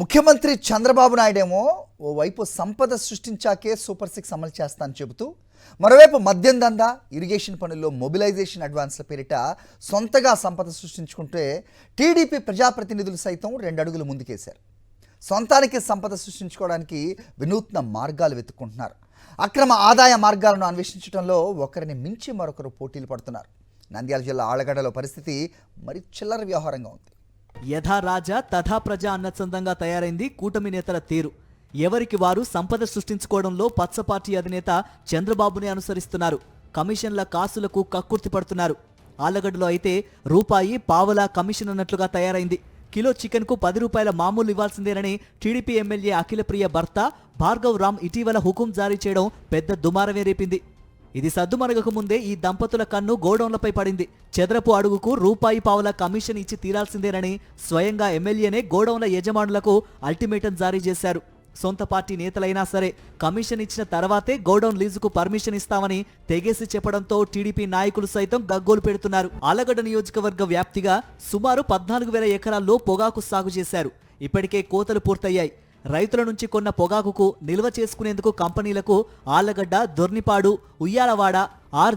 ముఖ్యమంత్రి చంద్రబాబు నాయుడేమో ఓవైపు సంపద సృష్టించాకే సూపర్ 6 అమలు చేస్తానని చెబుతూ మరోవైపు మద్యం దందా ఇరిగేషన్ పనుల్లో మొబిలైజేషన్ అడ్వాన్స్ల పేరిట సొంతగా సంపద సృష్టించుకుంటే టీడీపీ ప్రజాప్రతినిధులు సైతం 2 అడుగులు ముందుకేశారు. సొంతానికి సంపద సృష్టించుకోవడానికి వినూత్న మార్గాలు వెతుక్కుంటున్నారు. అక్రమ ఆదాయ మార్గాలను అన్వేషించడంలో ఒకరిని మించి మరొకరు పోటీలు పడుతున్నారు. నంద్యాల జిల్లా ఆళ్లగడ్డలో పరిస్థితి మరి చిల్లర వ్యవహారంగా ఉంది. యథా రాజా తథా ప్రజ అన్నచందంగా తయారైంది కూటమి నేతల తీరు. ఎవరికి వారు సంపద సృష్టించుకోవడంలో పచ్చ పార్టీ అధినేత చంద్రబాబుని అనుసరిస్తున్నారు. కమిషన్ల కాసులకు కక్కుర్తి పడుతున్నారు. ఆళ్లగడ్డలో అయితే రూపాయి పావలా కమిషన్ అన్నట్లుగా తయారైంది. కిలో చికెన్కు 10 రూపాయల మామూలు ఇవ్వాల్సిందేనని టీడీపీ ఎమ్మెల్యే అఖిలప్రియ భర్త భార్గవ్ రామ్ ఇటీవల హుకుం జారీ చేయడం పెద్ద దుమారమే రేపింది. ఇది సద్దుమణగక ముందే ఈ దంపతుల కన్ను గోడౌన్లపై పడింది. చదరపు అడుగుకు రూపాయి పావుల కమిషన్ ఇచ్చి తీరాల్సిందేనని స్వయంగా ఎమ్మెల్యేనే గోడౌన్ల యజమానులకు అల్టిమేటం జారీ చేశారు. సొంత పార్టీ నేతలైనా సరే కమిషన్ ఇచ్చిన తర్వాతే గోడౌన్ లీజుకు పర్మిషన్ ఇస్తామని తెగేసి చెప్పడంతో టీడీపీ నాయకులు సైతం గగ్గోలు పెడుతున్నారు. ఆళ్లగడ్డ నియోజకవర్గ వ్యాప్తిగా సుమారు 14,000 ఎకరాల్లో పొగాకు సాగు చేశారు. ఇప్పటికే కోతలు పూర్తయ్యాయి. రైతుల నుంచి కొన్న పొగాకుకు నిల్వ చేసుకునేందుకు కంపెనీలకు ఆళ్లగడ్డ, దొర్నిపాడు, ఉయ్యాలవాడ,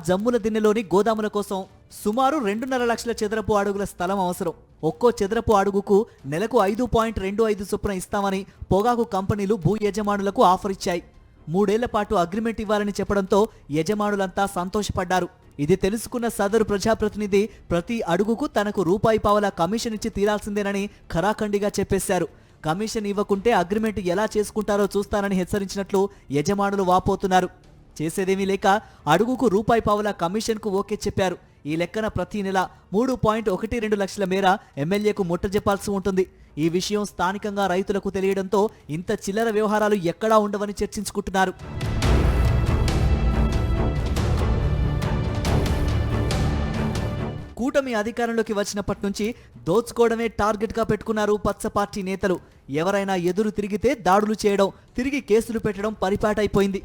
జమ్ముల దిన్నెలోని గోదాముల కోసం సుమారు 2.5 లక్షల చదరపు అడుగుల స్థలం అవసరం. ఒక్కో చదరపు అడుగుకు నెలకు 5.25 చొప్పున ఇస్తామని పొగాకు కంపెనీలు భూ యజమానులకు ఆఫర్ ఇచ్చాయి. 3 ఏళ్ల పాటు అగ్రిమెంట్ ఇవ్వాలని చెప్పడంతో యజమానులంతా సంతోషపడ్డారు. ఇది తెలుసుకున్న సదరు ప్రజాప్రతినిధి ప్రతి అడుగుకు తనకు రూపాయి పావలా కమిషన్ ఇచ్చి తీరాల్సిందేనని ఖరాఖండిగా చెప్పేశారు. కమిషన్ ఇవ్వకుంటే అగ్రిమెంట్ ఎలా చేసుకుంటారో చూస్తానని హెచ్చరించినట్లు యజమానులు వాపోతున్నారు. చేసేదేమీ లేక అడుగుకు రూపాయి పావలా కమిషన్కు ఓకే చెప్పారు. ఈ లెక్కన ప్రతి నెల 3.12 లక్షల మేర ఎమ్మెల్యేకు ముట్టజెప్పాల్సి ఉంటుంది. ఈ విషయం స్థానికంగా రైతులకు తెలియడంతో ఇంత చిల్లర వ్యవహారాలు ఎక్కడా ఉండవని చర్చించుకుంటున్నారు. కూటమి అధికారంలోకి వచ్చినప్పటి నుంచి దోచుకోవడమే టార్గెట్గా పెట్టుకున్నారు పచ్చ పార్టీ నేతలు. ఎవరైనా ఎదురు తిరిగితే దాడులు చేయడం, తిరిగి కేసులు పెట్టడం పరిపాటైపోయింది.